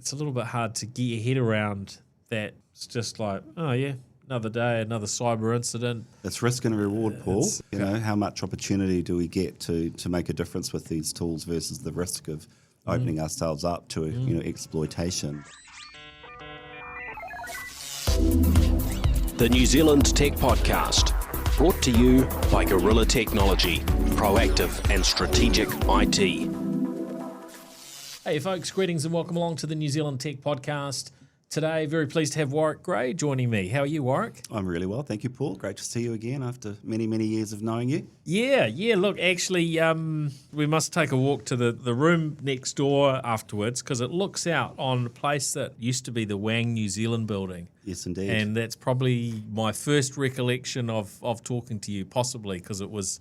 it's a little bit hard to get your head around that. It's just like, oh yeah, another day, another cyber incident. It's risk and reward, Paul. How much opportunity do we get to make a difference with these tools versus the risk of opening ourselves up to exploitation. The New Zealand Tech Podcast, brought to you by Gorilla Technology, proactive and strategic IT. Hey folks, greetings and welcome along to the New Zealand Tech Podcast. Today, very pleased to have Warwick Gray joining me. How are you, Warwick? I'm really well, thank you, Paul. Great to see you again after many, many years of knowing you. Yeah. Look, actually, we must take a walk to the room next door afterwards because it looks out on a place that used to be the Wang New Zealand building. Yes, indeed. And that's probably my first recollection of talking to you, possibly, because it was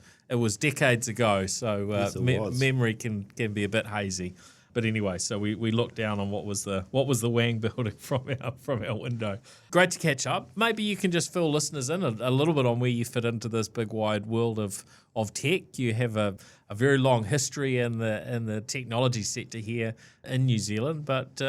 decades ago. So yes, memory can be a bit hazy. But anyway, so we looked down on what was the Wang building from our window. Great to catch up. Maybe you can just fill listeners in a little bit on where you fit into this big wide world of tech. You have a very long history in the technology sector here in New Zealand. But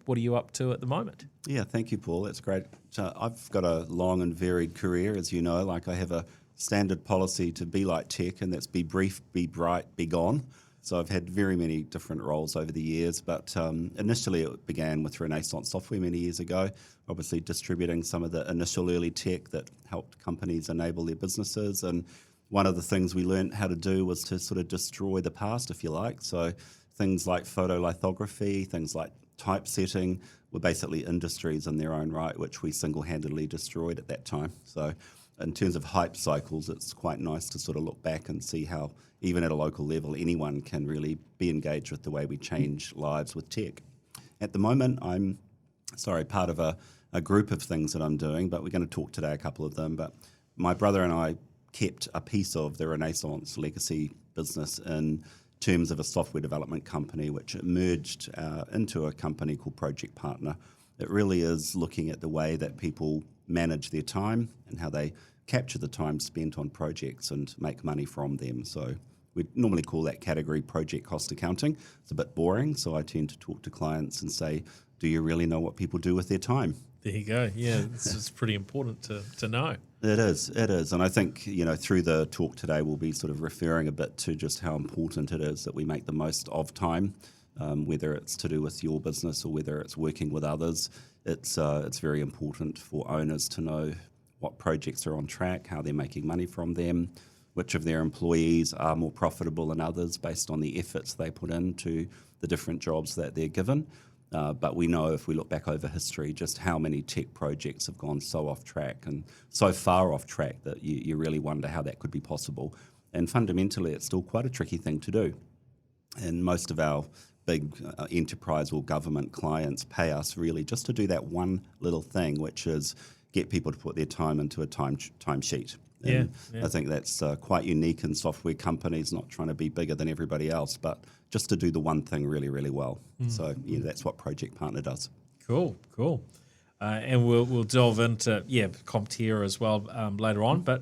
what are you up to at the moment? Yeah, thank you, Paul. That's great. I've got a long and varied career, as you know. Like I have a standard policy to be like tech, and that's be brief, be bright, be gone. So I've had very many different roles over the years, but initially it began with Renaissance Software many years ago, obviously distributing some of the initial early tech that helped companies enable their businesses. And one of the things we learned how to do was to sort of destroy the past, if you like. So things like photolithography, things like typesetting were basically industries in their own right, which we single-handedly destroyed at that time. So in terms of hype cycles, it's quite nice to sort of look back and see how, even at a local level, anyone can really be engaged with the way we change lives with tech. At the moment, I'm part of a group of things that I'm doing, but we're going to talk today a couple of them. But my brother and I kept a piece of the Renaissance legacy business in terms of a software development company, which merged into a company called ProjectPartner. It really is looking at the way that people manage their time and how they capture the time spent on projects and make money from them. So we normally call that category project cost accounting. It's a bit boring, so I tend to talk to clients and say, do you really know what people do with their time? There you go. Yeah, it's pretty important to know. It is. And I think, through the talk today, we'll be sort of referring a bit to just how important it is that we make the most of time, whether it's to do with your business or whether it's working with others. It's very important for owners to know what projects are on track, how they're making money from them, which of their employees are more profitable than others based on the efforts they put into the different jobs that they're given. But we know if we look back over history just how many tech projects have gone so off track and so far off track that you really wonder how that could be possible. And fundamentally, it's still quite a tricky thing to do. And most of our big enterprise or government clients pay us really just to do that one little thing, which is get people to put their time into a timesheet. Yeah. I think that's quite unique in software companies, not trying to be bigger than everybody else, but just to do the one thing really, really well. So that's what ProjectPartner does. Cool. And we'll delve into CompTIA as well later on. But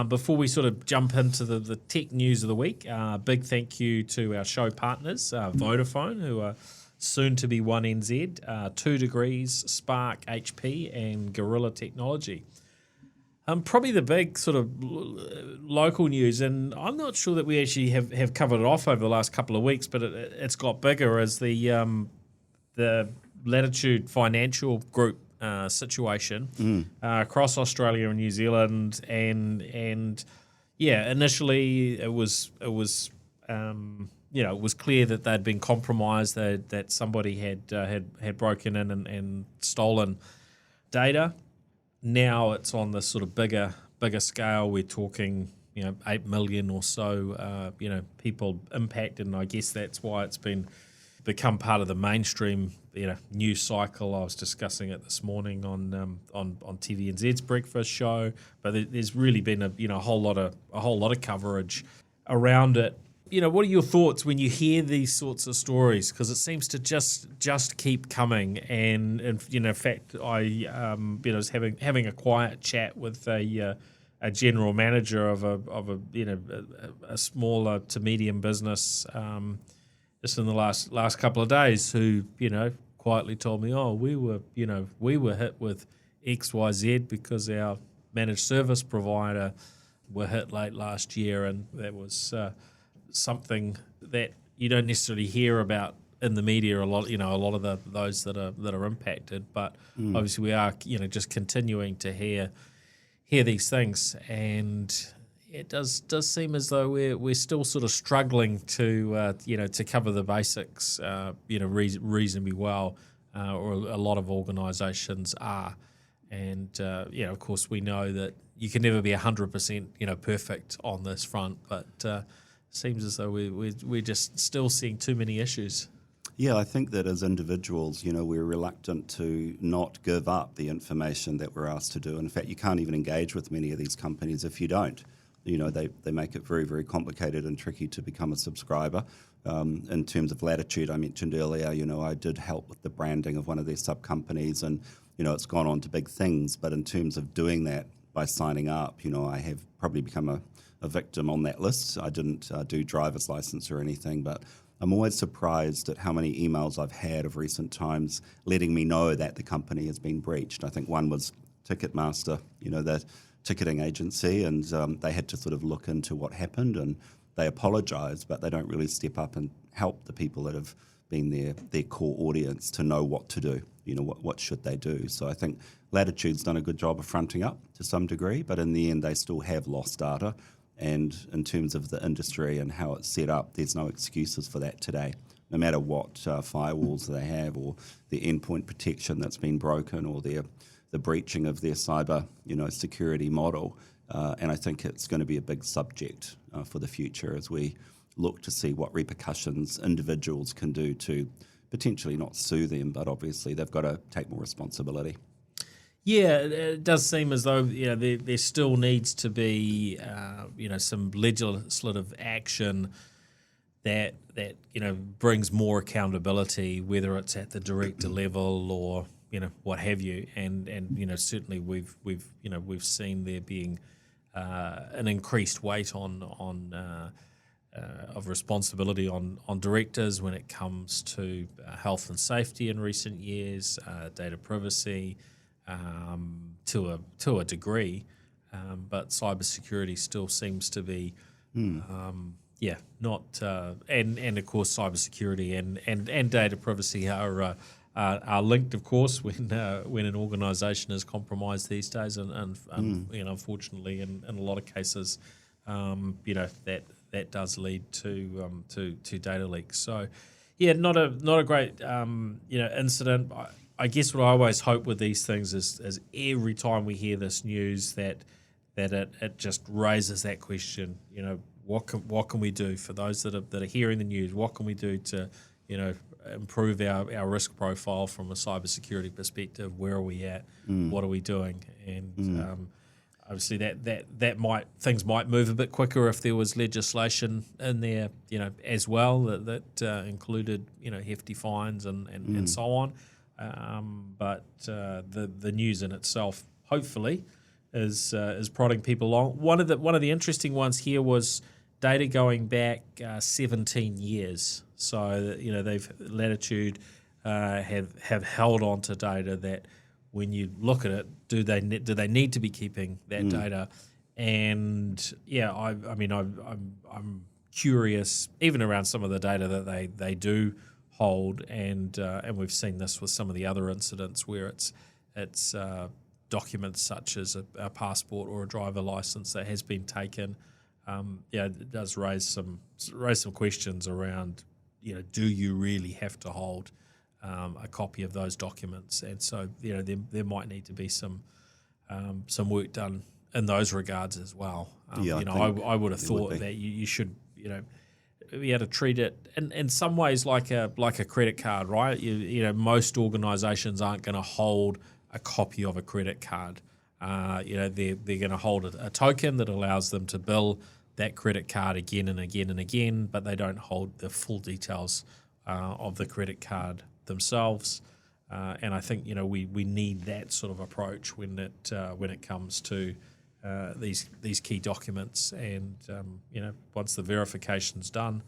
before we sort of jump into the tech news of the week, big thank you to our show partners, Vodafone, who are soon to be 1NZ, 2 Degrees, Spark, HP, and Gorilla Technology. Probably the big sort of local news, and I'm not sure that we actually have covered it off over the last couple of weeks, but it's got bigger as the Latitude Financial Group situation across Australia and New Zealand, and initially it was clear that they'd been compromised, that somebody had broken in and stolen data. Now it's on this sort of bigger scale. We're talking 8 million or so people impacted, and I guess that's why it's become part of the mainstream news cycle. I was discussing it this morning on TVNZ's breakfast show, but there's really been a whole lot of coverage around it. What are your thoughts when you hear these sorts of stories? Because it seems to just keep coming. And in fact, I was having a quiet chat with a general manager of a smaller to medium business just in the last couple of days, who quietly told me, "Oh, we were hit with XYZ because our managed service provider were hit late last year," and that was something that you don't necessarily hear about in the media a lot. A lot of those that are impacted, but obviously we are just continuing to hear these things, and it does seem as though we're still sort of struggling to cover the basics reasonably well, or a lot of organisations are, and of course we know that you can never be 100% perfect on this front, but it seems as though we're just still seeing too many issues. Yeah, I think that as individuals, we're reluctant to not give up the information that we're asked to do. In fact, you can't even engage with many of these companies if you don't. They make it very, very complicated and tricky to become a subscriber. In terms of Latitude, I mentioned earlier, I did help with the branding of one of their sub-companies, and, it's gone on to big things. But in terms of doing that by signing up, I have probably become a victim on that list. I didn't do driver's license or anything, but I'm always surprised at how many emails I've had of recent times letting me know that the company has been breached. I think one was Ticketmaster, that ticketing agency, and they had to sort of look into what happened, and they apologised, but they don't really step up and help the people that have been their core audience to know what to do. What should they do? So I think Latitude's done a good job of fronting up to some degree, but in the end they still have lost data. And in terms of the industry and how it's set up, there's no excuses for that today. No matter what firewalls they have, or the endpoint protection that's been broken, or the breaching of their cyber security model. And I think it's going to be a big subject for the future as we look to see what repercussions individuals can do to potentially not sue them, but obviously they've got to take more responsibility. Yeah, it does seem as though there still needs to be some legislative action that brings more accountability, whether it's at the director level or what have you, and certainly we've seen there being an increased weight on of responsibility on directors when it comes to health and safety in recent years, data privacy. To a degree, but cybersecurity still seems to be, not. And of course, cybersecurity and data privacy are linked, of course, when an organisation is compromised these days, and unfortunately, in a lot of cases, that does lead to data leaks. So, not a great incident. I guess what I always hope with these things is every time we hear this news that it just raises that question. What can we do for those that are hearing the news? What can we do to improve our risk profile from a cybersecurity perspective? Where are we at? What are we doing? And obviously things might move a bit quicker if there was legislation in there, as well that included hefty fines and so on. But the news in itself, hopefully, is prodding people along. One of the interesting ones here was data going back 17 years. So they've Latitude have held on to data that, when you look at it, do they need to be keeping that data? And I'm curious even around some of the data that they do hold, and we've seen this with some of the other incidents where it's documents such as a passport or a driver license that has been taken. It does raise some questions around, do you really have to hold a copy of those documents? And so there might need to be some work done in those regards as well. I would have thought that you should be able to treat it in some ways like a credit card, right? Most organisations aren't going to hold a copy of a credit card. They're going to hold a token that allows them to bill that credit card again and again and again, but they don't hold the full details of the credit card themselves. And I think we need that sort of approach when it comes to these key documents. And once the verification's done,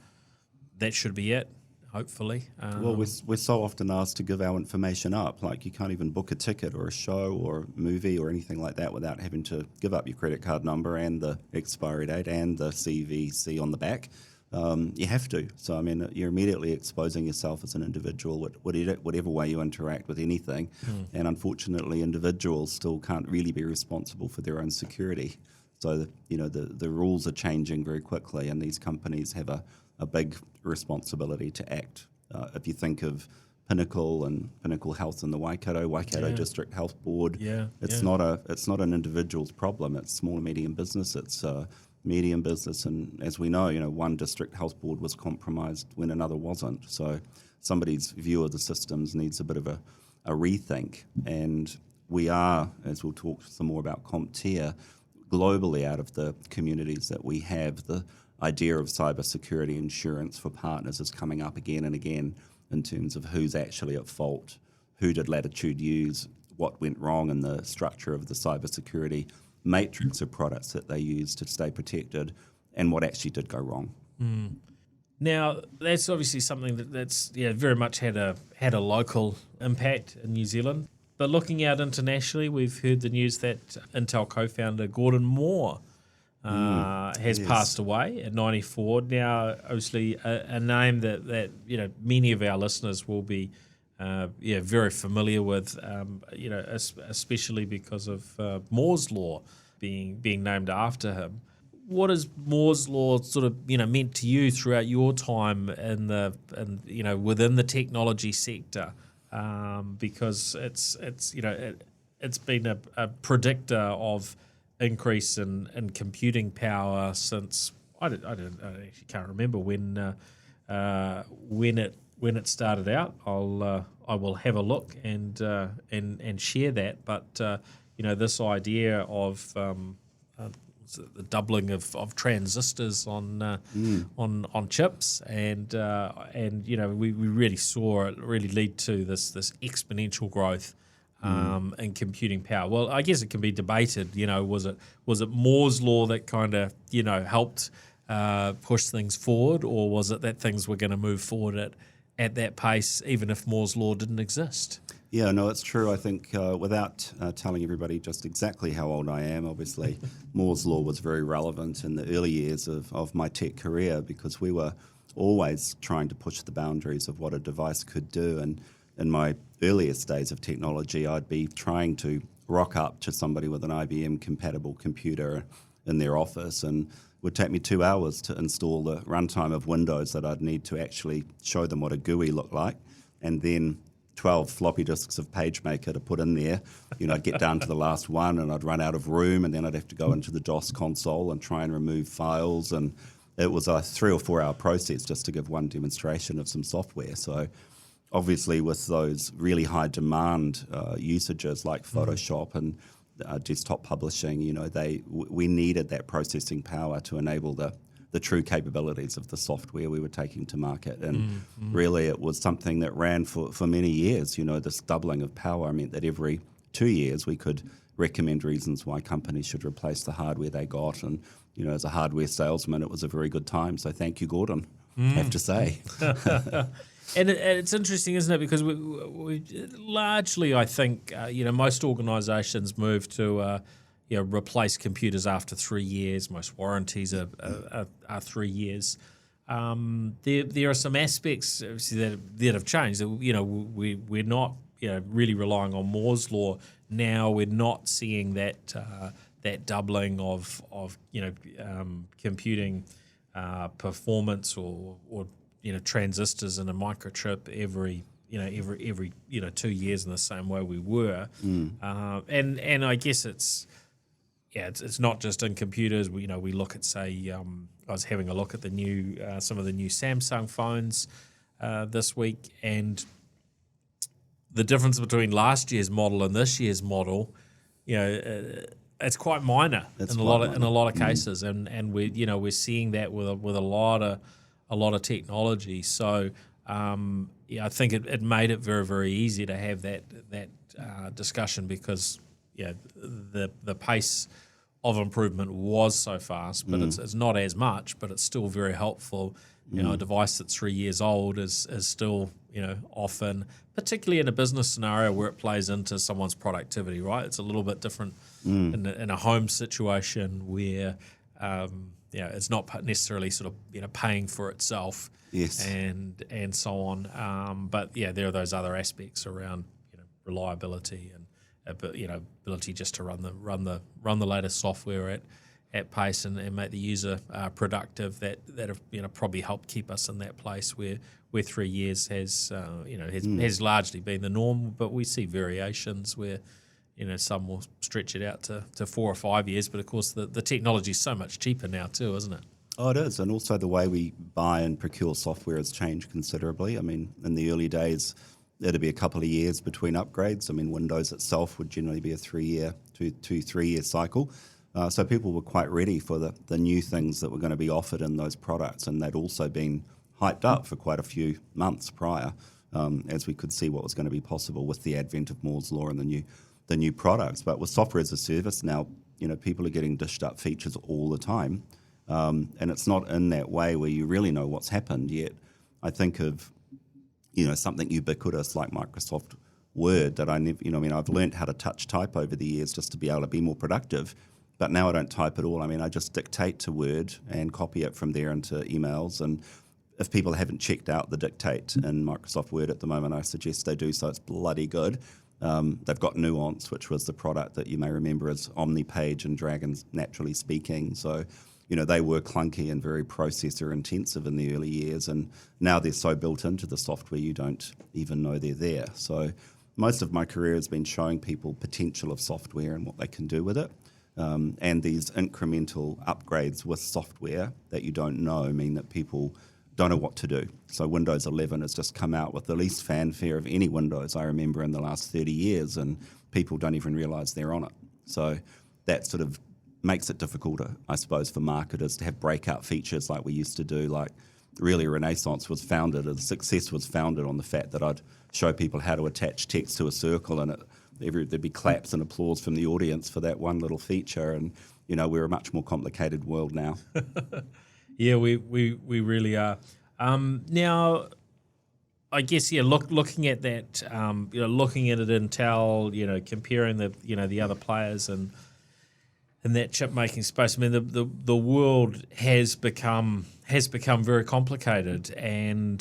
that should be it. hopefully. Well, we're so often asked to give our information up. Like, you can't even book a ticket or a show or a movie or anything like that without having to give up your credit card number and the expiry date and the CVC on the back. You have to. So, I mean, you're immediately exposing yourself as an individual, whatever way you interact with anything. And unfortunately, individuals still can't really be responsible for their own security. So, the rules are changing very quickly, and these companies have a big responsibility to act. If you think of Pinnacle Health in the Waikato District Health Board, it's not an individual's problem. It's small and medium business. It's medium business, and as we know, one district health board was compromised when another wasn't. So somebody's view of the systems needs a bit of a rethink. And we are, as we'll talk some more about CompTIA, globally out of the communities that we have, the idea of cybersecurity insurance for partners is coming up again and again in terms of who's actually at fault, who did Latitude use, what went wrong in the structure of the cybersecurity matrix of products that they use to stay protected, and what actually did go wrong. Now, that's obviously something that's very much had a local impact in New Zealand. But looking out internationally, we've heard the news that Intel co-founder Gordon Moore has passed away at 94. Now, obviously, a name that many of our listeners will be very familiar with, especially because of Moore's Law being named after him. What has Moore's Law sort of meant to you throughout your time within the technology sector? Because it's been a predictor of increase in computing power since I actually can't remember when it started out. I will have a look and share that. But this idea of the doubling of transistors on chips, and we really saw it really lead to this exponential growth in computing power. Well, I guess it can be debated. Was it Moore's Law that kind of helped push things forward, or was it that things were going to move forward at that pace even if Moore's Law didn't exist? Yeah, no, it's true. I think without telling everybody just exactly how old I am, obviously Moore's Law was very relevant in the early years of my tech career, because we were always trying to push the boundaries of what a device could do. And in my earliest days of technology, I'd be trying to rock up to somebody with an IBM-compatible computer in their office, and it would take me 2 hours to install the runtime of Windows that I'd need to actually show them what a GUI looked like, and then 12 floppy disks of PageMaker to put in there. I'd get down to the last one and I'd run out of room, and then I'd have to go into the DOS console and try and remove files. And it was a 3 or 4 hour process just to give one demonstration of some software. So obviously with those really high demand usages like Photoshop and desktop publishing, we needed that processing power to enable the true capabilities of the software we were taking to market. And really it was something that ran for many years. This doubling of power meant that every 2 years we could recommend reasons why companies should replace the hardware they got. And, as a hardware salesman, it was a very good time. So thank you, Gordon, I have to say. And it's interesting, isn't it? Because we largely, I think, most organisations move to replace computers after 3 years. Most warranties are 3 years. There are some aspects obviously that have changed. We're not really relying on Moore's Law now. We're not seeing that doubling of computing performance or transistors in a microchip every 2 years in the same way we were. And I guess it's not just in computers. We look at, say, I was having a look at some of the new Samsung phones this week, and the difference between last year's model and this year's model, it's quite minor in a lot of cases, and we're seeing that with a lot of technology. So I think it made it very, very easy to have that discussion, because the pace of improvement was so fast, but it's not as much, but it's still very helpful. You know, a device that's 3 years old is still, you know, often, particularly in a business scenario where it plays into someone's productivity, right? It's a little bit different in a home situation where, you know, it's not necessarily sort of, you know, paying for itself, Yes. and so on. But yeah, there are those other aspects around, you know, reliability and you know, ability just to run the latest software at pace and make the user productive. That have, you know, probably helped keep us in that place where 3 years has you know has largely been the norm. But we see variations where, you know, some will stretch it out to 4 or 5 years. But of course, the technology is so much cheaper now too, isn't it? Oh, it is. And also the way we buy and procure software has changed considerably. I mean, in the early days, it'd be a couple of years between upgrades. I mean, Windows itself would generally be a 3 year, 3 year cycle. So people were quite ready for the new things that were going to be offered in those products. And they'd also been hyped up for quite a few months prior, as we could see what was going to be possible with the advent of Moore's Law and the new products. But with software as a service now, you know, people are getting dished up features all the time. And it's not in that way where you really know what's happened yet. I think of, you know, something ubiquitous like Microsoft Word that I never, you know, I mean, I've learned how to touch type over the years just to be able to be more productive, but now I don't type at all. I mean, I just dictate to Word and copy it from there into emails. And if people haven't checked out the dictate in Microsoft Word at the moment, I suggest they do so. It's bloody good. They've got Nuance, which was the product that you may remember as OmniPage and Dragon's Naturally Speaking. So, you know, they were clunky and very processor intensive in the early years, and now they're so built into the software you don't even know they're there. So most of my career has been showing people potential of software and what they can do with it. And these incremental upgrades with software that you don't know mean that people don't know what to do. So Windows 11 has just come out with the least fanfare of any Windows I remember in the last 30 years, and people don't even realise they're on it. So that sort of makes it difficult, I suppose, for marketers to have breakout features like we used to do. Like, really, Renaissance was founded, or success was founded on the fact that I'd show people how to attach text to a circle, and there'd be claps and applause from the audience for that one little feature. And, you know, we're a much more complicated world now. Yeah, we really are. Now, I guess, yeah, looking at that, you know, looking at it Intel, you know, comparing the other players and in that chip making space. I mean, the world has become very complicated, and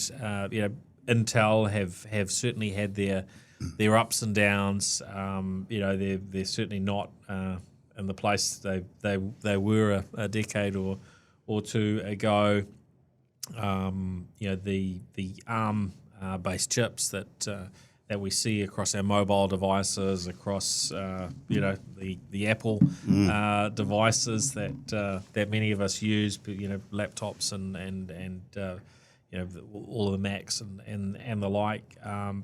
you know, Intel have certainly had their ups and downs. You know, they're certainly not in the place they were a decade or two ago. You know, the ARM based chips that we see across our mobile devices, across you know, the Apple devices that many of us use, you know, laptops and you know, all of the Macs and the like,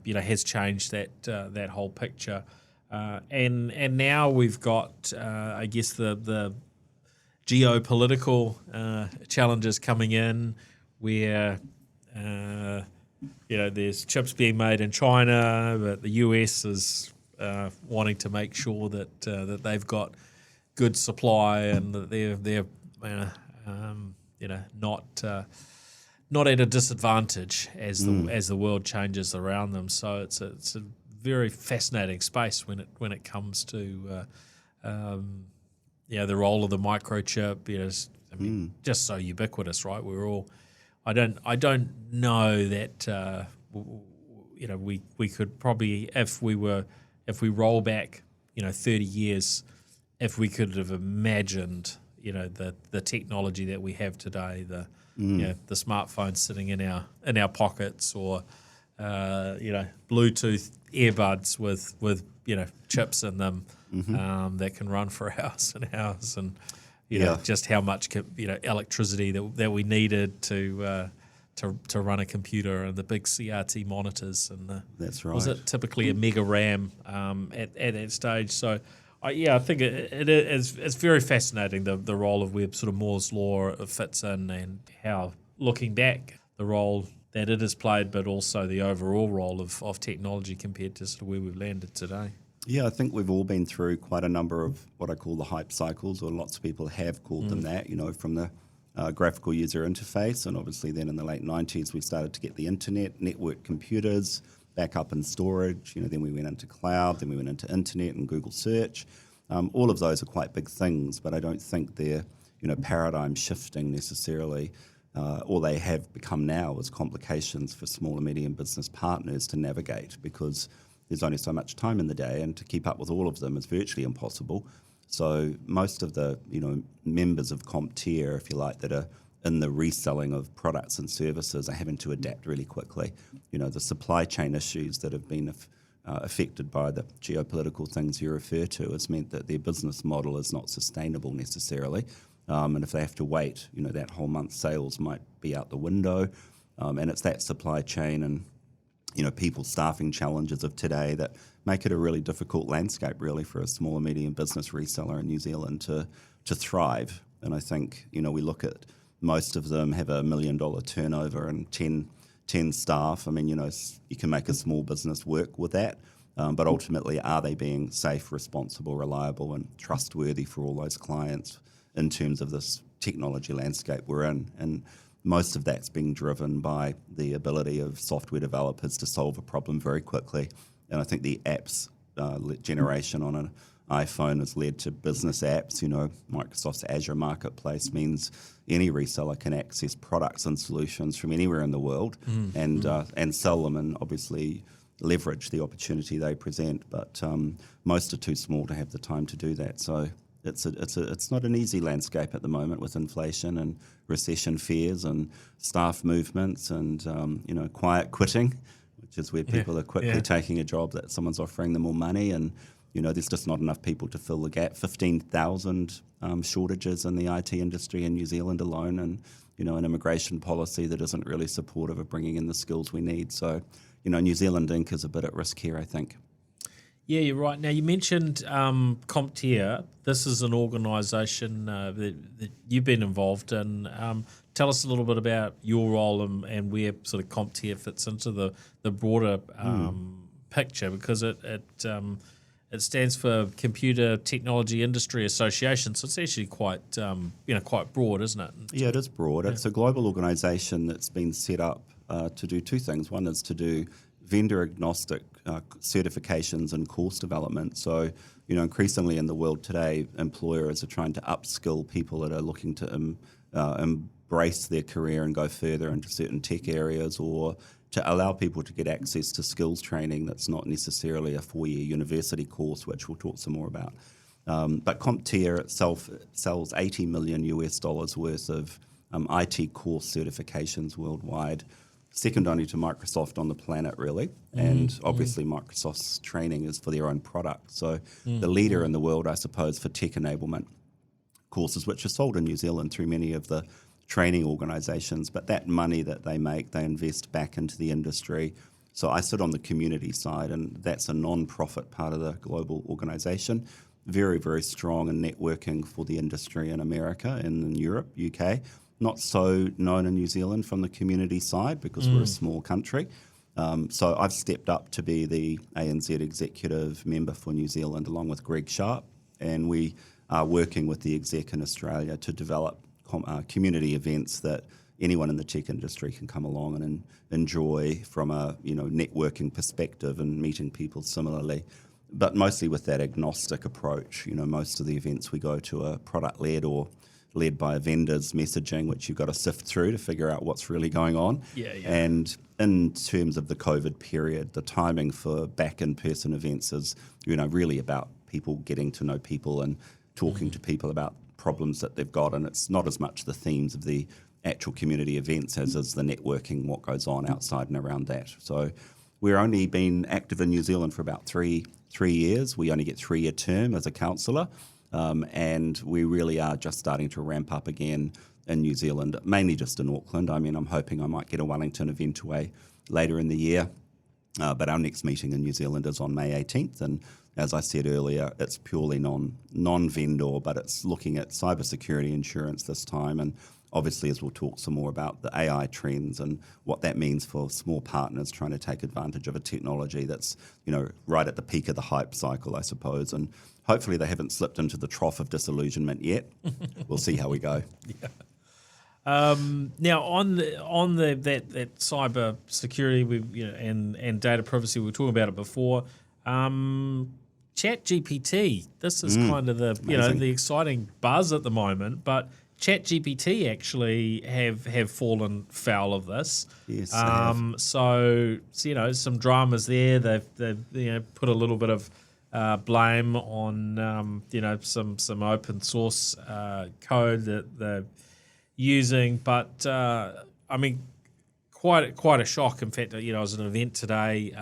you know, has changed that whole picture. And now we've got I guess the geopolitical challenges coming in, where you know, there's chips being made in China, but the US is wanting to make sure that they've got good supply and that they're you know, not at a disadvantage as the world changes around them. So it's a very fascinating space when it comes to you know, the role of the microchip. You know, I mean, just so ubiquitous, right? We're all. I don't know that you know, we could probably, if we roll back, you know, 30 years, if we could have imagined, you know, the technology that we have today, you know, the smartphones sitting in our pockets, or you know, Bluetooth earbuds with you know, chips in them that can run for hours and hours, and you know, just how much, you know, electricity that we needed to run a computer, and the big CRT monitors, and that's right. Was it typically a mega RAM at that stage? So, I think it's very fascinating, the role of where sort of Moore's Law fits in, and how, looking back, the role that it has played, but also the overall role of technology compared to sort of where we've landed today. Yeah, I think we've all been through quite a number of what I call the hype cycles, or lots of people have called them that, from the graphical user interface. And obviously then in the late 90s, we started to get the internet, network computers, backup and storage. Then we went into cloud, then we went into internet and Google search. All of those are quite big things, but I don't think they're, paradigm shifting necessarily. All they have become now is complications for small and medium business partners to navigate, because there's only so much time in the day, and to keep up with all of them is virtually impossible. So most of the members of CompTIA, if you like, that are in the reselling of products and services are having to adapt really quickly. The supply chain issues that have been affected by the geopolitical things you refer to has meant that their business model is not sustainable necessarily. And if they have to wait, that whole month's sales might be out the window. And it's that supply chain and people staffing challenges of today that make it a really difficult landscape, really, for a small and medium business reseller in New Zealand to thrive. And I think, we look at most of them have $1 million turnover and 10 staff. I mean, you can make a small business work with that. But ultimately, are they being safe, responsible, reliable, and trustworthy for all those clients in terms of this technology landscape we're in? And most of that's being driven by the ability of software developers to solve a problem very quickly. And I think the apps generation on an iPhone has led to business apps. Microsoft's Azure Marketplace means any reseller can access products and solutions from anywhere in the world and sell them, and obviously leverage the opportunity they present. But most are too small to have the time to do that. So it's not an easy landscape at the moment, with inflation and recession fears and staff movements and quiet quitting, which is where people are quickly taking a job that someone's offering them more money, and there's just not enough people to fill the gap. 15,000 shortages in the IT industry in New Zealand alone, and an immigration policy that isn't really supportive of bringing in the skills we need. So New Zealand Inc. is a bit at risk here, I think. Yeah, you're right. Now, you mentioned CompTIA. This is an organisation that you've been involved in. Tell us a little bit about your role and where sort of CompTIA fits into the broader picture, because it stands for Computer Technology Industry Association. So it's actually quite broad, isn't it? Yeah, it is broad. It's a global organisation that's been set up to do two things. One is to do vendor agnostic certifications and course development. So, increasingly in the world today, employers are trying to upskill people that are looking to embrace their career and go further into certain tech areas, or to allow people to get access to skills training that's not necessarily a 4-year university course, which we'll talk some more about. But CompTIA itself sells $80 million worth of IT course certifications worldwide, second only to Microsoft on the planet, really. And obviously Microsoft's training is for their own product. So the leader in the world, I suppose, for tech enablement courses, which are sold in New Zealand through many of the training organisations. But that money that they make, they invest back into the industry. So I sit on the community side, and that's a non-profit part of the global organisation. Very, very strong in networking for the industry in America and in Europe, UK. Not so known in New Zealand from the community side because we're a small country. So I've stepped up to be the ANZ executive member for New Zealand along with Greg Sharp, and we are working with the exec in Australia to develop community events that anyone in the tech industry can come along and enjoy from a networking perspective and meeting people similarly, but mostly with that agnostic approach. Most of the events we go to are product-led or led by a vendor's messaging, which you've got to sift through to figure out what's really going on. And in terms of the COVID period, the timing for back-in-person events is, really about people getting to know people and talking to people about problems that they've got. And it's not as much the themes of the actual community events as is the networking, what goes on outside and around that. So we're only been active in New Zealand for about three years. We only get 3-year term as a councillor. And we really are just starting to ramp up again in New Zealand, mainly just in Auckland. I mean, I'm hoping I might get a Wellington event away later in the year. But our next meeting in New Zealand is on May 18th. And as I said earlier, it's purely non-vendor, but it's looking at cybersecurity insurance this time and obviously, as we'll talk some more about the AI trends and what that means for small partners trying to take advantage of a technology that's, right at the peak of the hype cycle, I suppose. And hopefully they haven't slipped into the trough of disillusionment yet. We'll see how we go. Yeah. Now on that cyber security and data privacy, we were talking about it before. ChatGPT. This is kind of the exciting buzz at the moment, but ChatGPT actually have fallen foul of this. Yes, so some dramas there. They've put a little bit of blame on some open source code that they're using, but quite a shock. In fact, I was at an event today,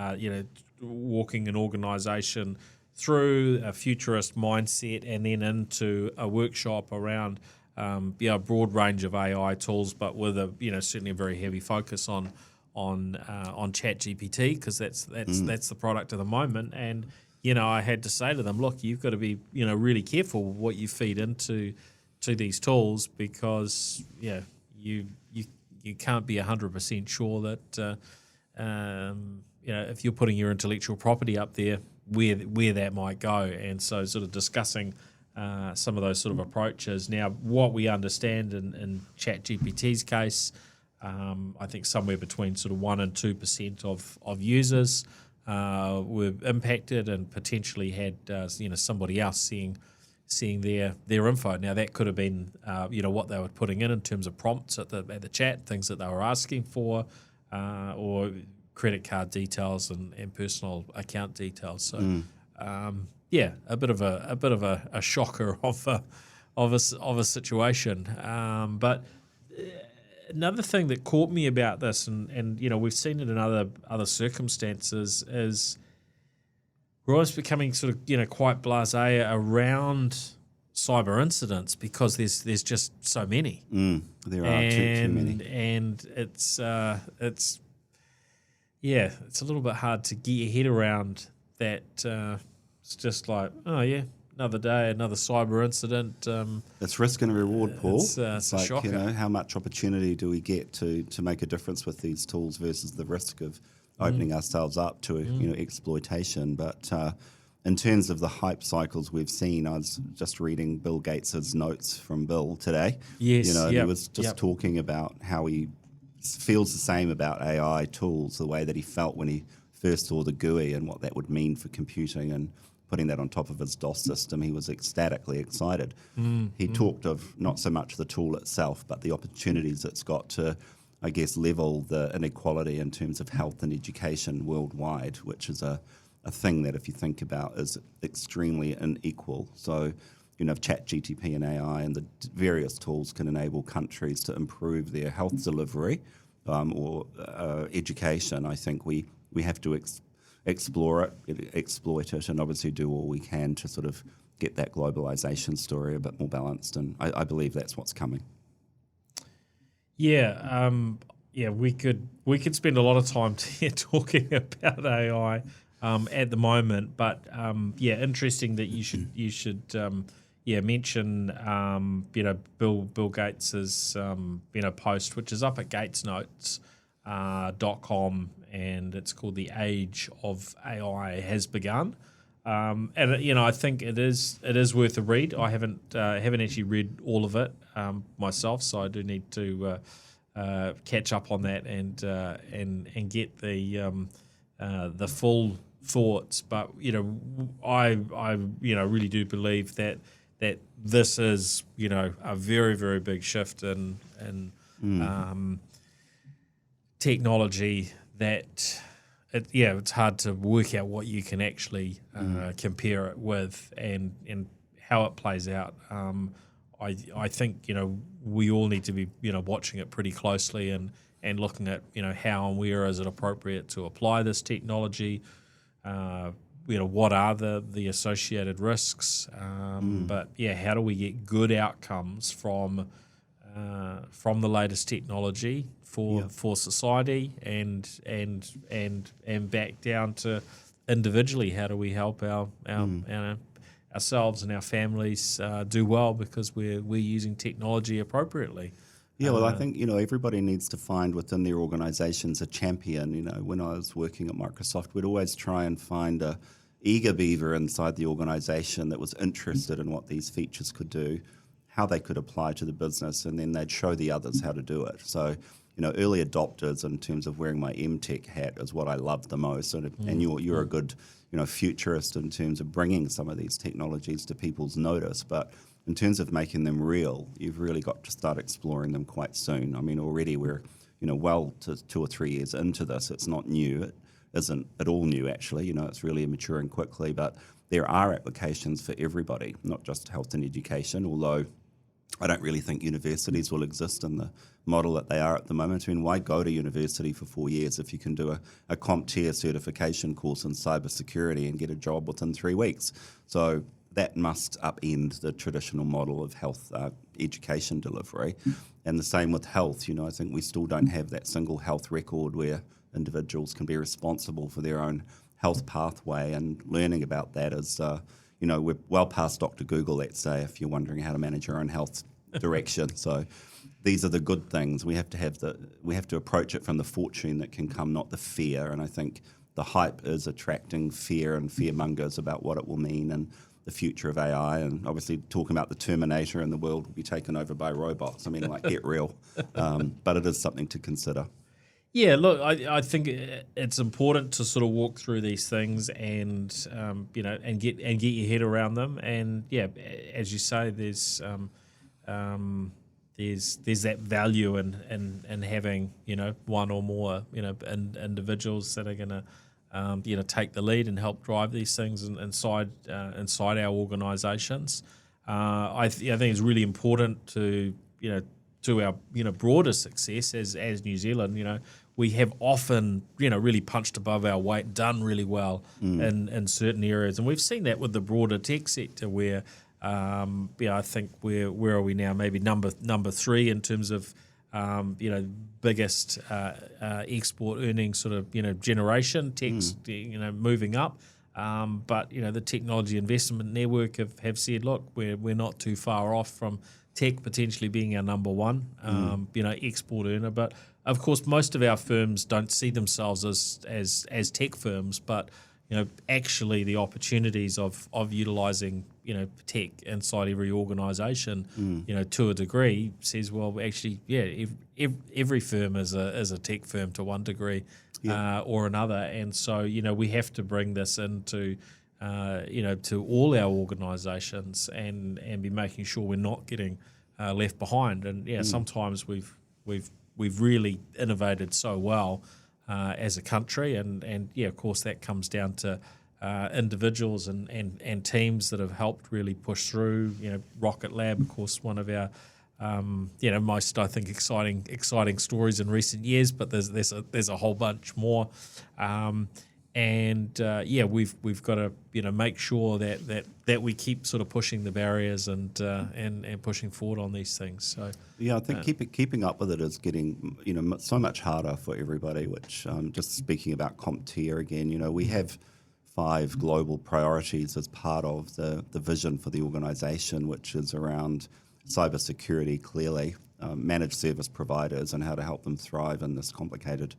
walking an organisation through a futurist mindset and then into a workshop around a broad range of AI tools, but with a certainly a very heavy focus on ChatGPT, because that's the product of the moment. And I had to say to them, look, you've got to be really careful what you feed into these tools, because you can't be 100% sure that if you're putting your intellectual property up there, where that might go. And so sort of discussing some of those sort of approaches. Now, what we understand in ChatGPT's case, I think somewhere between sort of 1% and 2% of users were impacted and potentially had somebody else seeing their info. Now, that could have been what they were putting in terms of prompts at the chat, things that they were asking for, or credit card details and personal account details. So, a bit of a shocker of a situation. But another thing that caught me about this, and we've seen it in other circumstances, is we're always becoming sort of quite blasé around cyber incidents, because there's just so many. There are too many, and it's a little bit hard to get your head around that. It's just like, oh yeah, another day, another cyber incident. It's risk and reward, Paul. It's like, a shocker. How much opportunity do we get to make a difference with these tools versus the risk of opening ourselves up to exploitation. But in terms of the hype cycles we've seen, I was just reading Bill Gates's notes from Bill today. Yes, he was just talking about how he feels the same about AI tools, the way that he felt when he first saw the GUI and what that would mean for computing and putting that on top of his DOS system. He was ecstatically excited. He talked of not so much the tool itself, but the opportunities it's got to, I guess, level the inequality in terms of health and education worldwide, which is a thing that, if you think about, is extremely unequal. So, if ChatGPT and AI and the various tools can enable countries to improve their health delivery or education, I think we have to explore it, exploit it, and obviously do all we can to sort of get that globalization story a bit more balanced. And I believe that's what's coming. Yeah, we could spend a lot of time here talking about AI at the moment, but interesting that you should mention Bill Gates's post, which is up at gatesnotes.com, and it's called "The Age of AI Has Begun." And I think it is worth a read. I haven't actually read all of it myself, so I do need to catch up on that and get the full thoughts. But I really do believe that this is a very, very big shift in technology that. It's hard to work out what you can actually compare it with and how it plays out. I think we all need to be watching it pretty closely and looking at how and where is it appropriate to apply this technology. What are the associated risks? But how do we get good outcomes from the latest technology for society and back down to individually? How do we help ourselves and our families do well because we're using technology appropriately? Yeah, well, I think, everybody needs to find within their organizations a champion. When I was working at Microsoft, we'd always try and find a eager beaver inside the organization that was interested in what these features could do, how they could apply to the business, and then they'd show the others how to do it. So, early adopters in terms of wearing my MTech hat is what I love the most. And you're a good, futurist in terms of bringing some of these technologies to people's notice. But in terms of making them real, you've really got to start exploring them quite soon. I mean, already we're, well to 2 or 3 years into this. It's not new. It isn't at all new, actually. It's really maturing quickly. But there are applications for everybody, not just health and education, although I don't really think universities will exist in the model that they are at the moment. I mean, why go to university for 4 years if you can do a CompTIA certification course in cybersecurity and get a job within 3 weeks? So that must upend the traditional model of health education delivery. And the same with health. I think we still don't have that single health record where individuals can be responsible for their own health pathway, and learning about that is, we're well past Dr. Google, let's say, if you're wondering how to manage your own health direction. So these are the good things. We have to approach it from the fortune that can come, not the fear. And I think the hype is attracting fear and fearmongers about what it will mean and the future of AI, and obviously talking about the Terminator and the world will be taken over by robots. I mean, get real. But it is something to consider. Yeah, look, I think it's important to sort of walk through these things and and get your head around them. And yeah, as you say, there's that value in having one or more individuals that are going to take the lead and help drive these things inside our organisations. I think it's really important to our broader success as New Zealand. We have often really punched above our weight, done really well in certain areas, and we've seen that with the broader tech sector where I think where are we now? Maybe number 3 in terms of biggest export earning sort of generation, tech's moving up, but the Technology Investment Network have said, look, we're not too far off from tech potentially being our number 1 export earner. But of course most of our firms don't see themselves as tech firms, but actually the opportunities of utilising tech inside every organisation, to a degree, says, well, actually, every firm is a tech firm to one degree or another, and so we have to bring this into to all our organisations and be making sure we're not getting left behind. And sometimes we've really innovated so well as a country, and of course that comes down to individuals and teams that have helped really push through. Rocket Lab, of course, one of our most, I think, exciting stories in recent years, but there's a whole bunch more. We've got to make sure that we keep sort of pushing the barriers and pushing forward on these things. So I think keeping up with it is getting so much harder for everybody. Which just speaking about CompTIA again, we have 5 global priorities as part of the vision for the organisation, which is around cybersecurity, clearly, managed service providers and how to help them thrive in this complicated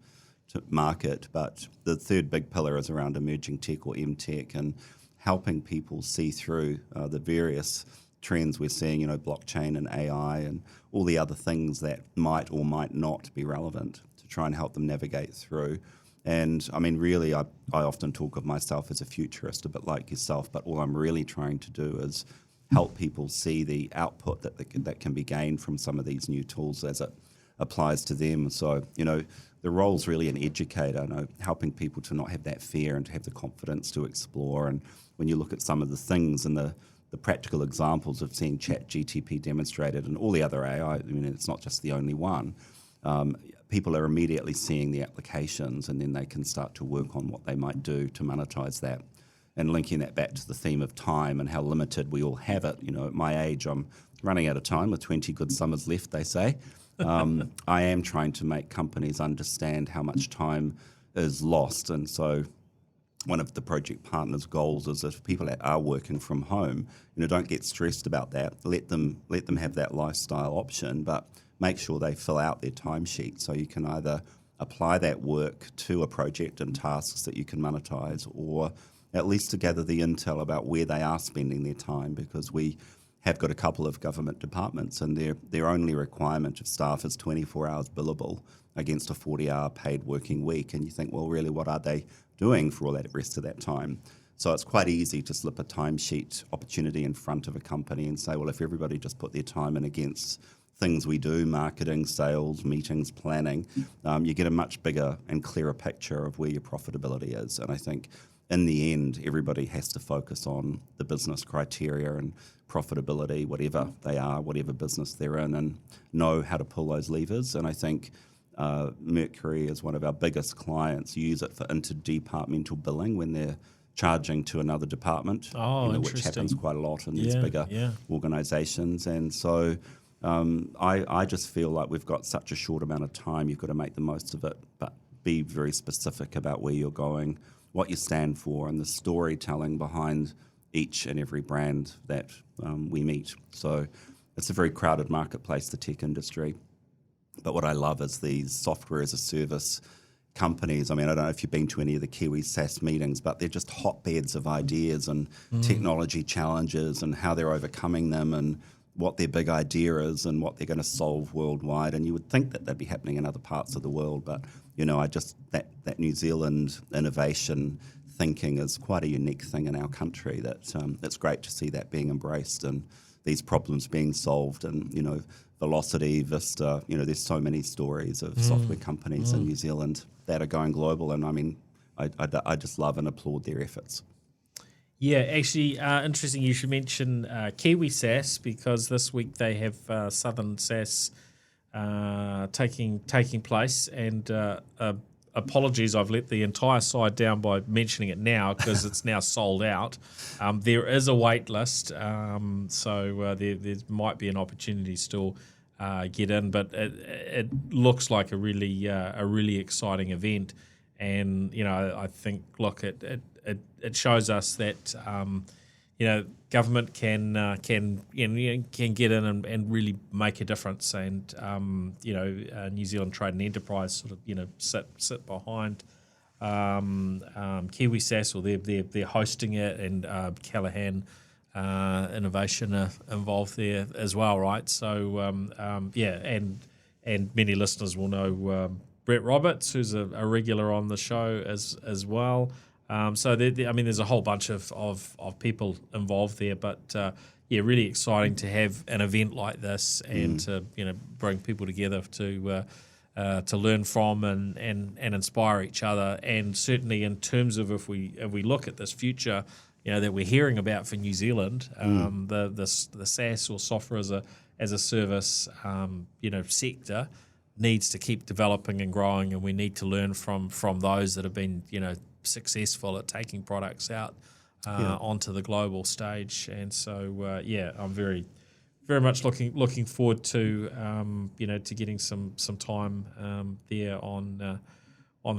market. But the third big pillar is around emerging tech, or MTech, and helping people see through the various trends we're seeing, blockchain and AI and all the other things that might or might not be relevant, to try and help them navigate through. And I mean, really, I often talk of myself as a futurist, a bit like yourself, but all I'm really trying to do is help people see the output that can be gained from some of these new tools as it applies to them. So, the role's really an educator, helping people to not have that fear and to have the confidence to explore. And when you look at some of the things and the practical examples of seeing ChatGPT demonstrated and all the other AI, I mean, it's not just the only one, people are immediately seeing the applications, and then they can start to work on what they might do to monetize that. And linking that back to the theme of time and how limited we all have it. At my age, I'm running out of time with 20 good summers left, they say. I am trying to make companies understand how much time is lost. And so one of the project partners' goals is if people that are working from home, don't get stressed about that. Let them have that lifestyle option, but make sure they fill out their timesheet so you can either apply that work to a project and tasks that you can monetize, or at least to gather the intel about where they are spending their time, because we have got a couple of government departments and their only requirement of staff is 24 hours billable against a 40-hour paid working week. And you think, well, really, what are they doing for all that rest of that time? So it's quite easy to slip a timesheet opportunity in front of a company and say, well, if everybody just put their time in against things we do, marketing, sales, meetings, planning, you get a much bigger and clearer picture of where your profitability is. And I think in the end, everybody has to focus on the business criteria and profitability, whatever they are, whatever business they're in, and know how to pull those levers. And I think Mercury is one of our biggest clients, use it for interdepartmental billing when they're charging to another department, which happens quite a lot in these bigger organisations. And so I just feel like we've got such a short amount of time, you've got to make the most of it, but be very specific about where you're going, what you stand for, and the storytelling behind each and every brand that we meet. So it's a very crowded marketplace, the tech industry. But what I love is these software as a service companies. I mean, I don't know if you've been to any of the Kiwi SaaS meetings, but they're just hotbeds of ideas and technology challenges and how they're overcoming them and what their big idea is and what they're going to solve worldwide. And you would think that they'd be happening in other parts of the world, but that New Zealand innovation thinking is quite a unique thing in our country. That it's great to see that being embraced and these problems being solved. And Velocity, Vista, there's so many stories of software companies in New Zealand that are going global. And I mean, I just love and applaud their efforts. Yeah, actually, interesting you should mention Kiwi SaaS, because this week they have Southern SaaS taking place, and apologies, I've let the entire side down by mentioning it now because it's now sold out. There is a wait list, so there might be an opportunity still get in, but it looks like a really exciting event, and I think it shows us that government can get in and really make a difference, and New Zealand Trade and Enterprise sort of sit behind Kiwi SaaS, or they're hosting it, and Callaghan Innovation are involved there as well, right? So and many listeners will know Brett Roberts, who's a regular on the show as well. So there's a whole bunch of people involved there, but really exciting to have an event like this and to bring people together to learn from and inspire each other. And certainly in terms of if we look at this future that we're hearing about for New Zealand, the SaaS or software as a service sector needs to keep developing and growing, and we need to learn from those that have been successful at taking products out onto the global stage. And so I'm very much looking forward to to getting some time there on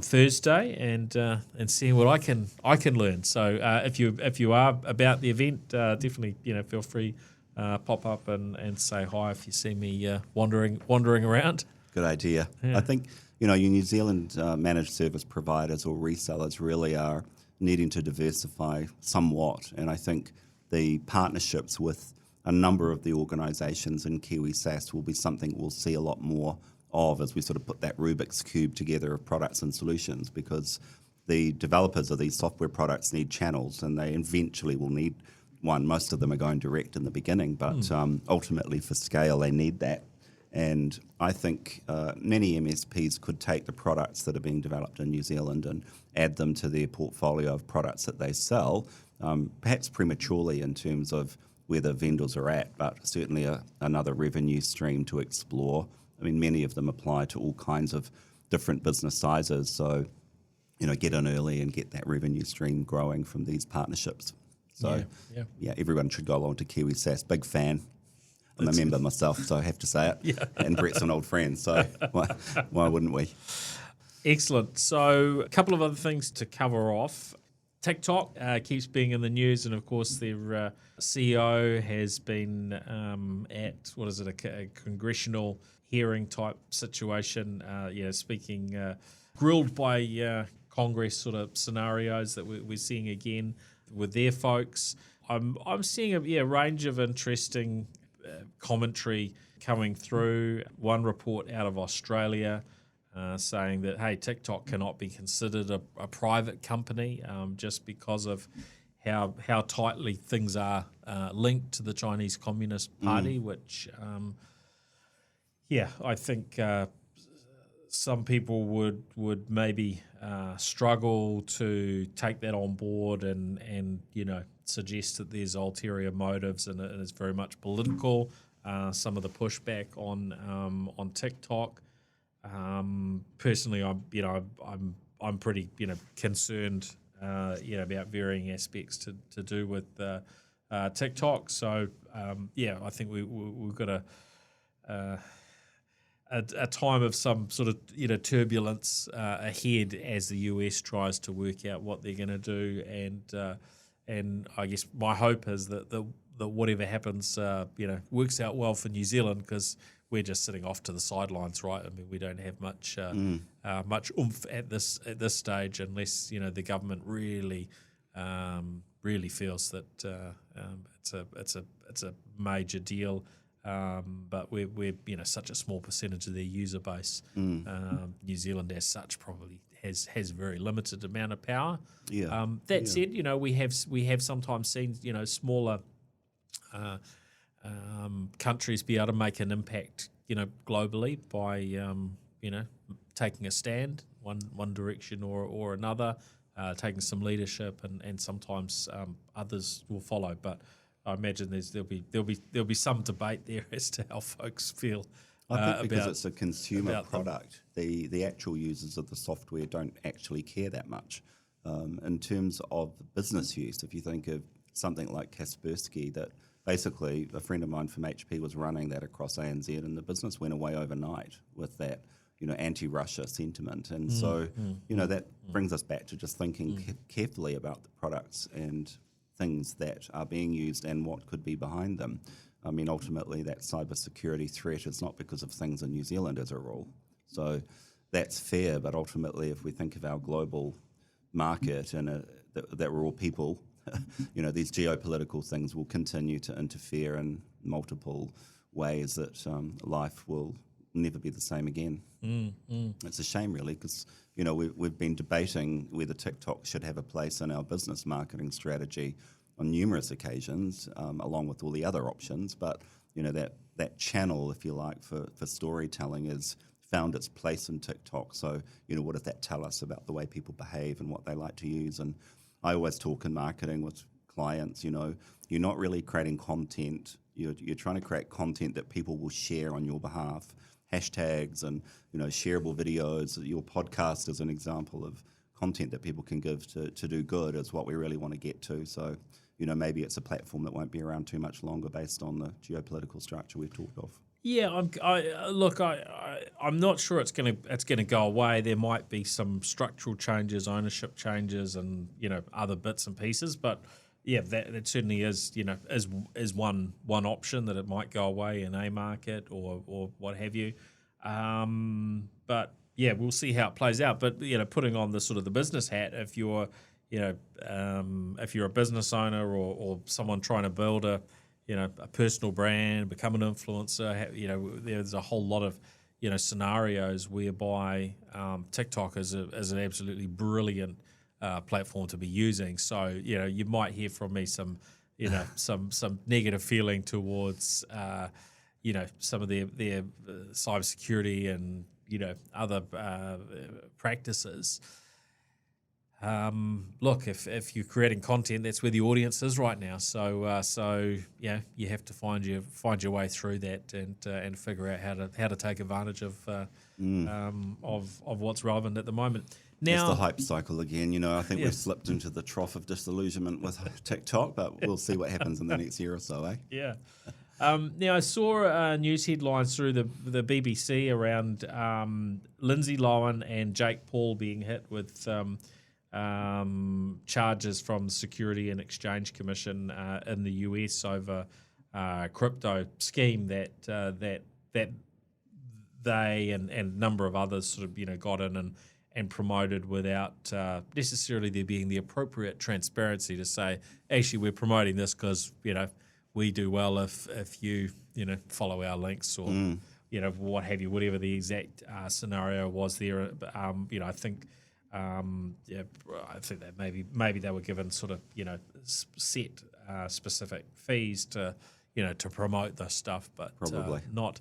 Thursday and seeing what I can learn. So if you are about the event, definitely feel free pop up and say hi if you see me wandering around. Good idea. Yeah. I think your New Zealand managed service providers or resellers really are needing to diversify somewhat, and I think the partnerships with a number of the organisations in Kiwi SaaS will be something we'll see a lot more of as we sort of put that Rubik's Cube together of products and solutions, because the developers of these software products need channels, and they eventually will need one. Most of them are going direct in the beginning, but ultimately for scale they need that. And I think many MSPs could take the products that are being developed in New Zealand and add them to their portfolio of products that they sell, perhaps prematurely in terms of where the vendors are at, but certainly another revenue stream to explore. I mean, many of them apply to all kinds of different business sizes, so get in early and get that revenue stream growing from these partnerships. So everyone should go along to Kiwi SaaS. Big fan. I'm a member myself, so I have to say it. Yeah. And Brett's an old friend, so why wouldn't we? Excellent. So a couple of other things to cover off. TikTok keeps being in the news, and of course their CEO has been at a congressional hearing type situation. Speaking grilled by Congress sort of scenarios that we're seeing again with their folks. I'm seeing a range of interesting commentary coming through. One report out of Australia saying that, hey, TikTok cannot be considered a private company just because of how tightly things are linked to the Chinese Communist Party, which, I think some people would maybe struggle to take that on board and suggest that there's ulterior motives and it's very much political. Some of the pushback on TikTok. Personally, I'm pretty concerned about varying aspects to do with TikTok. So I think we've got a time of some sort of turbulence ahead as the US tries to work out what they're going to do, and I guess my hope is that whatever happens works out well for New Zealand, because we're just sitting off to the sidelines, right? I mean, we don't have much oomph at this stage unless the government really feels that it's a major deal. But we're such a small percentage of their user base. New Zealand, as such, probably has very limited amount of power. That said, we have sometimes seen smaller countries be able to make an impact globally by taking a stand one direction or another, taking some leadership, and sometimes others will follow. But I imagine there'll be some debate there as to how folks feel. I think because it's a consumer product, the actual users of the software don't actually care that much. In terms of business use, if you think of something like Kaspersky, that basically a friend of mine from HP was running that across ANZ, and the business went away overnight with that anti-Russia sentiment. And that brings us back to just thinking carefully about the products and things that are being used and what could be behind them. I mean, ultimately, that cybersecurity threat is not because of things in New Zealand as a rule. So that's fair, but ultimately, if we think of our global market and that we're all people, these geopolitical things will continue to interfere in multiple ways that life will never be the same again. It's a shame, really, because we've been debating whether TikTok should have a place in our business marketing strategy on numerous occasions, along with all the other options. But that channel, if you like, for storytelling has found its place in TikTok. So what does that tell us about the way people behave and what they like to use? And I always talk in marketing with clients, you're not really creating content. You're trying to create content that people will share on your behalf. Hashtags and shareable videos. Your podcast is an example of content that people can give to do good is what we really want to get to. So maybe it's a platform that won't be around too much longer based on the geopolitical structure we've talked of. Yeah, I'm not sure it's gonna go away. There might be some structural changes, ownership changes, and other bits and pieces. But yeah, that certainly is is one option, that it might go away in a market or what have you. But yeah, we'll see how it plays out. But putting on the sort of the business hat, if you're a business owner or someone trying to build a personal brand, become an influencer, there's a whole lot of scenarios whereby TikTok is an absolutely brilliant platform to be using. So you might hear from me some some negative feeling towards some of their cybersecurity and other practices. Look, if you're creating content, that's where the audience is right now. So you have to find your way through that and figure out how to take advantage of what's relevant at the moment. Now, it's the hype cycle again. I think we've slipped into the trough of disillusionment with TikTok, but we'll see what happens in the next year or so, eh? Yeah. Now, I saw news headlines through the BBC around Lindsay Lohan and Jake Paul being hit with charges from the Security and Exchange Commission in the US over crypto scheme that they and a number of others sort of got in and promoted without necessarily there being the appropriate transparency to say, actually, we're promoting this because we do well if you follow our links or what have you, whatever the exact scenario was there. I think that maybe they were given sort of set specific fees to promote this stuff, but Probably. not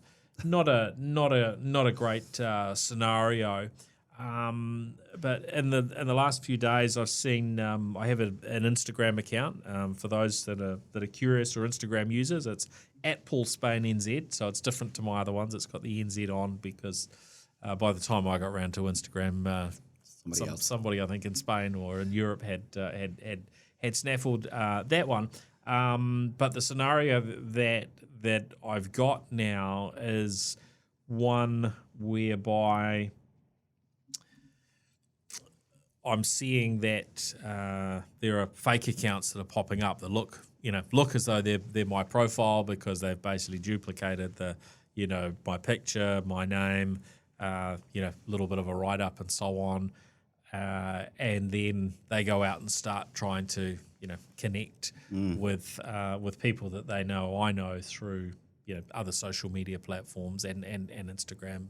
a great scenario. But in the last few days, I've seen I have an Instagram account for those that are curious or Instagram users. It's @PaulSpainNZ, so it's different to my other ones. It's got the NZ on because by the time I got around to Instagram, somebody I think in Spain or in Europe had snaffled that one. But the scenario that I've got now is one whereby I'm seeing that there are fake accounts that are popping up that look as though they're my profile because they've basically duplicated my picture, my name, a little bit of a write up and so on, and then they go out and start trying to connect with people that they know I know through other social media platforms and Instagram,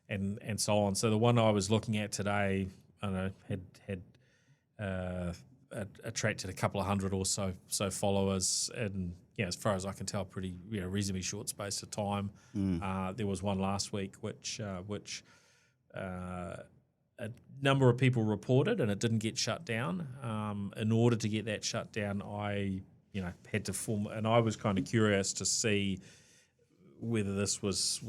and so on. So the one I was looking at today, I don't know, had attracted a couple of hundred or so followers, and as far as I can tell, pretty reasonably short space of time. There was one last week which a number of people reported, and it didn't get shut down. In order to get that shut down, I had to form, and I was kind of curious to see whether this was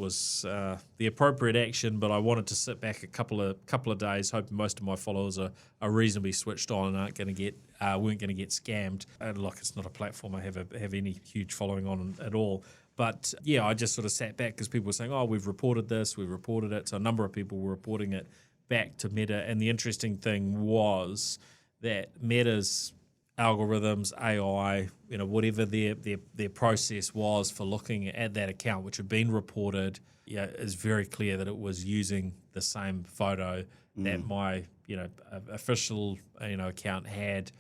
the appropriate action, but I wanted to sit back a couple of days, hoping most of my followers are reasonably switched on and weren't going to get scammed. And look, it's not a platform I have any huge following on at all. But I just sort of sat back because people were saying, "Oh, we've reported this, we've reported it." So a number of people were reporting it back to Meta, and the interesting thing was that Meta's algorithms, AI, whatever their process was for looking at that account, which had been reported, is very clear that it was using the same photo that my official account had,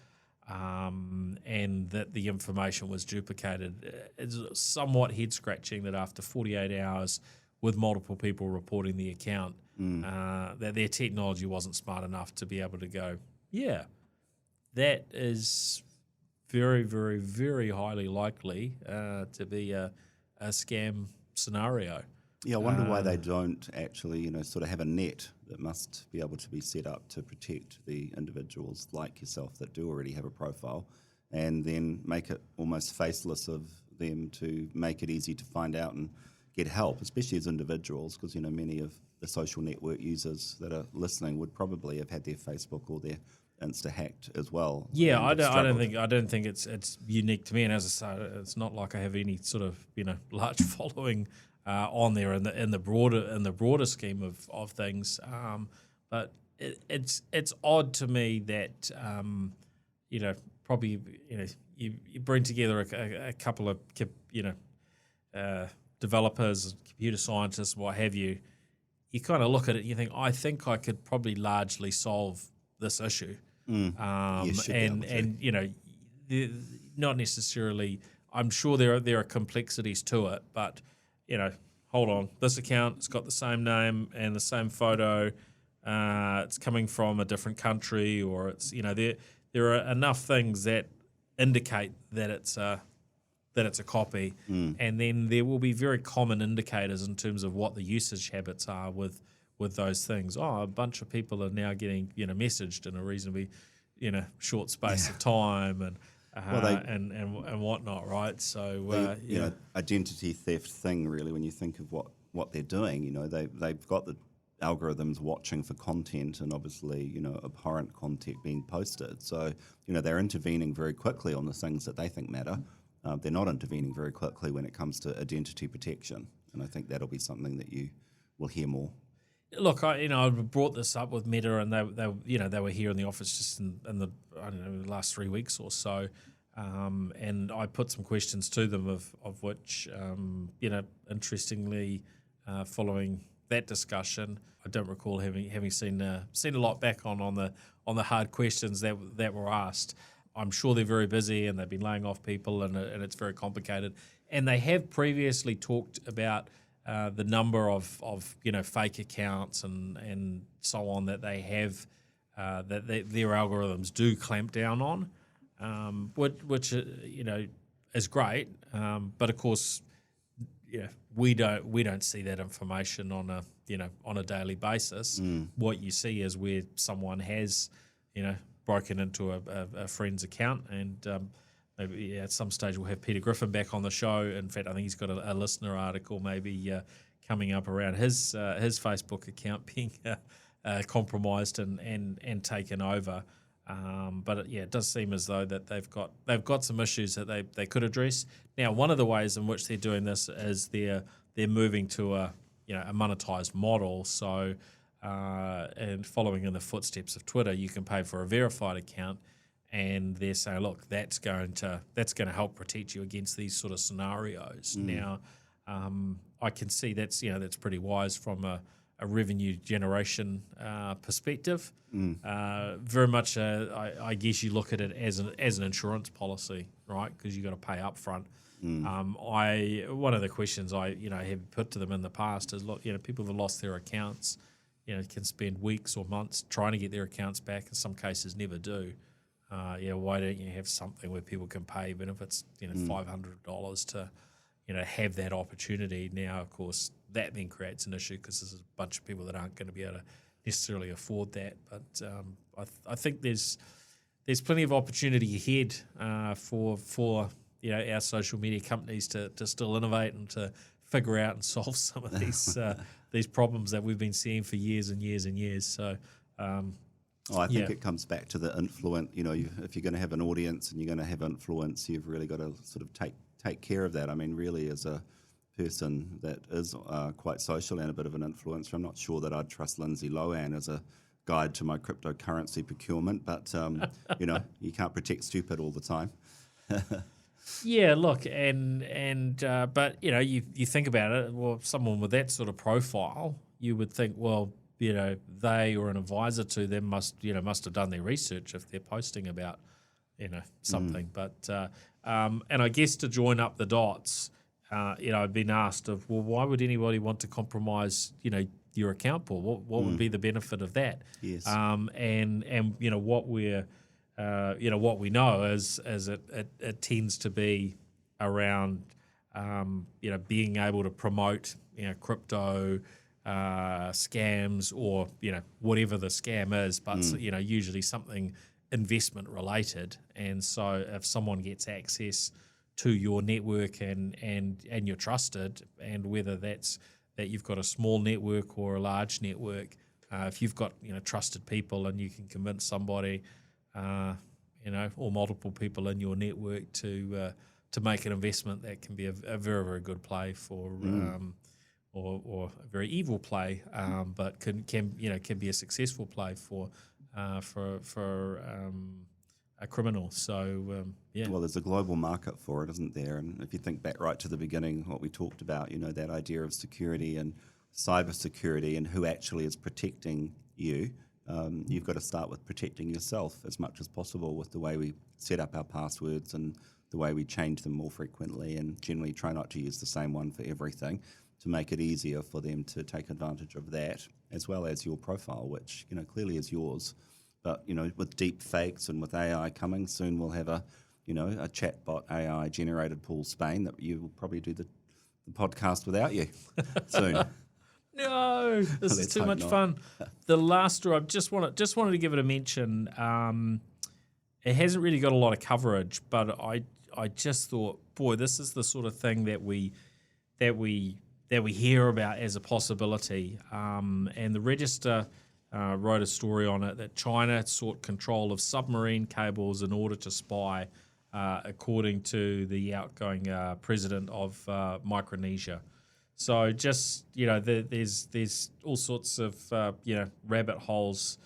and that the information was duplicated. It's somewhat head scratching that after 48 hours, with multiple people reporting the account, that their technology wasn't smart enough to be able to go, that is very, very, very highly likely to be a scam scenario. Yeah, I wonder why they don't actually, sort of have a net that must be able to be set up to protect the individuals like yourself that do already have a profile, and then make it almost faceless of them to make it easy to find out and get help, especially as individuals, because many of the social network users that are listening would probably have had their Facebook or their Insta hacked as well. Yeah, I don't think it's unique to me, and as I say, it's not like I have any sort of large following on there in the broader scheme of things. But it's odd to me that probably you bring together a couple of developers, computer scientists, what have you. You kind of look at it and you think, I think I could probably largely solve this issue. Not necessarily. I'm sure there are complexities to it, but hold on, this account, it's got the same name and the same photo. It's coming from a different country, or it's there are enough things that indicate that it's a copy, and then there will be very common indicators in terms of what the usage habits are with those things. Oh, a bunch of people are now getting messaged in a reasonably short space of time, and and whatnot, right? So identity theft thing, really, when you think of what they're doing, they've got the algorithms watching for content, and obviously abhorrent content being posted. So they're intervening very quickly on the things that they think matter. They're not intervening very quickly when it comes to identity protection, and I think that'll be something that you will hear more. look, I brought this up with Meta, and they were here in the office just in the the last 3 weeks or so, and I put some questions to them of which interestingly, following that discussion, I don't recall having seen a lot back on the hard questions that were asked. I'm sure they're very busy and they've been laying off people, and it's very complicated. And they have previously talked about the number of fake accounts and so on that they have, their algorithms do clamp down on, which is great. But of course, we don't see that information on a daily basis. What you see is where someone has broken into a friend's account, and maybe at some stage we'll have Peter Griffin back on the show. In fact, I think he's got a listener article maybe coming up around his Facebook account being compromised and taken over. But it does seem as though that they've got some issues that they could address. Now, one of the ways in which they're doing this is they're moving to a monetized model. So, and following in the footsteps of Twitter, you can pay for a verified account, and they're saying, look, that's going to help protect you against these sort of scenarios. Now, I can see that's pretty wise from a revenue generation perspective. Very much, I guess you look at it as an insurance policy, right? Because you got to pay up front. One of the questions I have put to them in the past is, look, people that have lost their accounts, can spend weeks or months trying to get their accounts back. In some cases, never do. Why don't you have something where people can pay, even if it's $500 to have that opportunity? Now, of course, that then creates an issue because there's a bunch of people that aren't going to be able to necessarily afford that. But I think there's plenty of opportunity ahead for our social media companies to still innovate and to figure out and solve some of these problems that we've been seeing for years and years and years. So. I think it comes back to the influence. If you're going to have an audience and you're going to have influence, you've really got to sort of take care of that. I mean, really, as a person that is quite social and a bit of an influencer, I'm not sure that I'd trust Lindsay Lohan as a guide to my cryptocurrency procurement. But you can't protect stupid all the time. Yeah, look, but you think about it. Well, someone with that sort of profile, you would think, well, they or an advisor to them must have done their research if they're posting about, something. But and I guess to join up the dots, I've been asked why would anybody want to compromise, your account, Paul? What would be the benefit of that? Yes. And what what we know is it tends to be around, being able to promote, crypto. Scams or whatever the scam is, but usually something investment related. And so if someone gets access to your network and you're trusted, and whether that's that you've got a small network or a large network, if you've got trusted people and you can convince somebody, or multiple people in your network to make an investment, that can be a very, very good play for. Or a very evil play, but can be a successful play for a criminal. So Well, there's a global market for it, isn't there? And if you think back right to the beginning, what we talked about, that idea of security and cyber security and who actually is protecting you, you've got to start with protecting yourself as much as possible with the way we set up our passwords and the way we change them more frequently, and generally try not to use the same one for everything, to make it easier for them to take advantage of that, as well as your profile, which clearly is yours. But with deep fakes and with AI coming soon, we'll have a chatbot AI generated Paul Spain that you will probably do the podcast without you soon. No, this is too much fun. The last story, I just wanted to give it a mention. It hasn't really got a lot of coverage, but I just thought, boy, this is the sort of thing that we hear about as a possibility. And the Register wrote a story on it that China sought control of submarine cables in order to spy, according to the outgoing president of Micronesia. So just, there's all sorts of, rabbit holes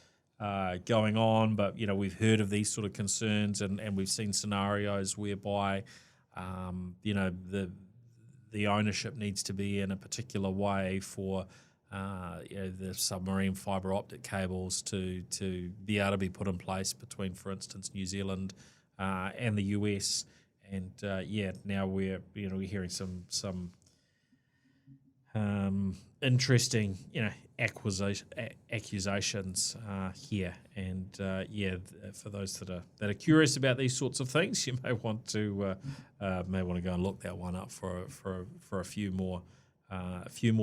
going on, but, we've heard of these sort of concerns and we've seen scenarios whereby, the ownership needs to be in a particular way for the submarine fibre optic cables to be able to be put in place between, for instance, New Zealand and the US. And now we're hearing some interesting accusations here. And for those that are curious about these sorts of things, you may want to go and look that one up for a few more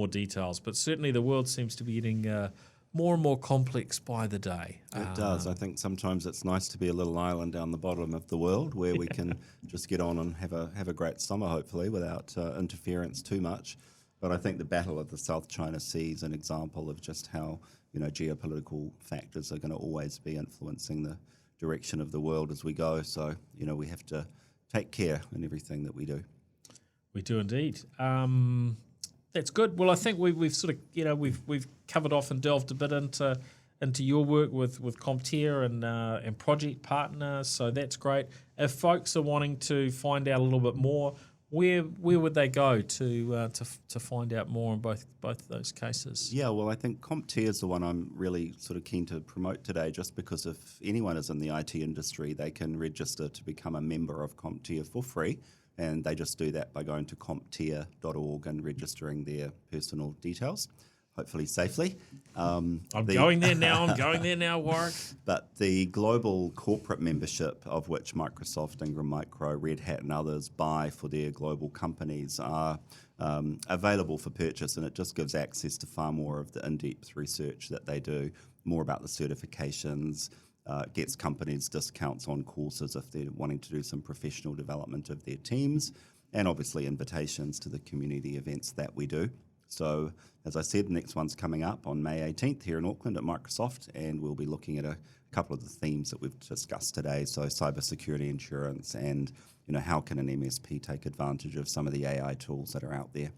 details. But certainly the world seems to be getting more and more complex by the day. It does. I think sometimes it's nice to be a little island down the bottom of the world where we can just get on and have a great summer, hopefully, without interference too much. But I think the Battle of the South China Sea is an example of just how geopolitical factors are going to always be influencing the direction of the world as we go. So we have to take care in everything that we do. We do indeed. That's good. Well, I think we've sort of we've covered off and delved a bit into your work with CompTIA and ProjectPartner. So that's great. If folks are wanting to find out a little bit more, where would they go to find out more in both of those cases? Yeah, well, I think CompTIA is the one I'm really sort of keen to promote today, just because if anyone is in the IT industry, they can register to become a member of CompTIA for free. And they just do that by going to CompTIA.org and registering their personal details, hopefully safely. I'm going there now, Warwick. But the global corporate membership, of which Microsoft, Ingram Micro, Red Hat and others buy for their global companies, are available for purchase, and it just gives access to far more of the in-depth research that they do, more about the certifications, gets companies discounts on courses if they're wanting to do some professional development of their teams, and obviously invitations to the community events that we do. So, as I said, the next one's coming up on May 18th here in Auckland at Microsoft, and we'll be looking at a couple of the themes that we've discussed today. So, cybersecurity insurance, and how can an MSP take advantage of some of the AI tools that are out there.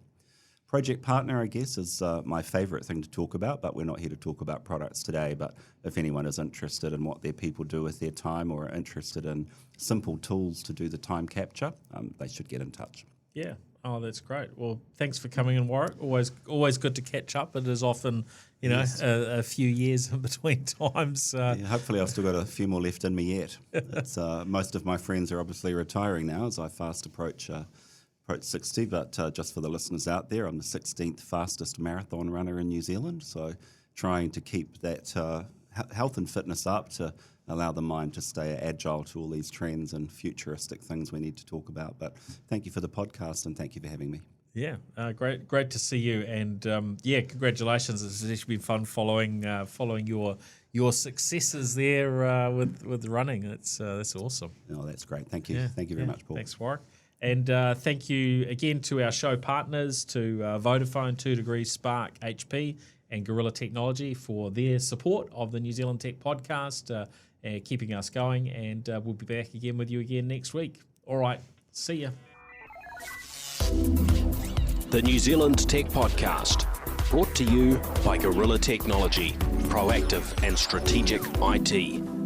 ProjectPartner, I guess, is my favourite thing to talk about, but we're not here to talk about products today. But if anyone is interested in what their people do with their time, or are interested in simple tools to do the time capture, they should get in touch. Yeah. Oh, that's great. Well, thanks for coming in, Warwick. Always good to catch up. It is often, Yes. a few years in between times. Hopefully I've still got a few more left in me yet. It's, most of my friends are obviously retiring now as I fast approach 60, but just for the listeners out there, I'm the 16th fastest marathon runner in New Zealand, so trying to keep that health and fitness up to allow the mind to stay agile to all these trends and futuristic things we need to talk about. But thank you for the podcast, and thank you for having me. Yeah, great to see you, and congratulations. It's actually been fun following your successes there with running. That's awesome. Oh, that's great. Thank you. Yeah, thank you very much, Paul. Thanks, Warwick. And thank you again to our show partners, to Vodafone, 2 Degrees, Spark, HP, and Gorilla Technology for their support of the New Zealand Tech Podcast, keeping us going. And we'll be back again with you again next week. All right, see ya. The New Zealand Tech Podcast, brought to you by Gorilla Technology, proactive and strategic IT.